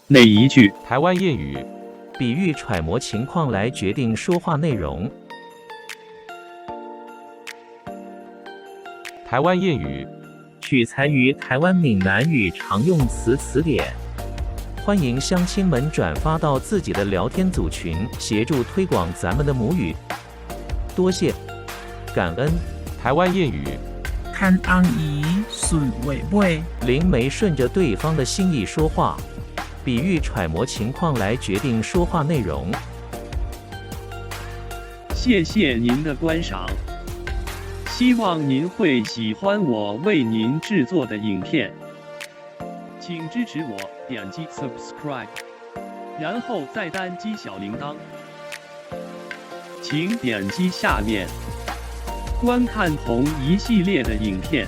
哪一句？台湾谚语，比喻揣摩情况来决定说话内容。台湾谚语，取材于台湾闽南语常用词词典。欢迎乡亲们转发到自己的聊天组群，协助推广咱们的母语。多谢，感恩。台湾谚语，看安姨顺尾尾，灵媒顺着对方的心意说话，比喻揣摩情况来决定说话内容。谢谢您的观赏，希望您会喜欢我为您制作的影片，请支持我，点击 subscribe， 然后再单击小铃铛，请点击下面观看同一系列的影片。